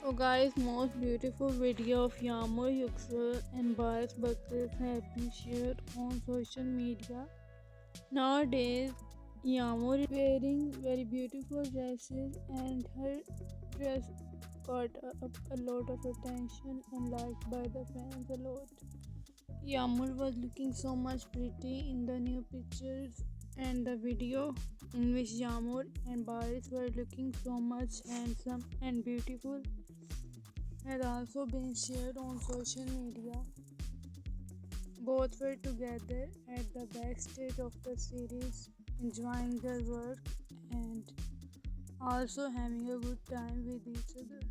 Oh guys, most beautiful video of Yağmur, Yüksel and Baris Baktas have been shared on social media. Nowadays, Yağmur is wearing very beautiful dresses and her dress got up a lot of attention and liked by the fans a lot. Yağmur was looking so much pretty in the new pictures and the video in which Yağmur and Baris were looking so much handsome and beautiful had also been shared on social media. Both were together at the backstage of the series, enjoying their work and also having a good time with each other.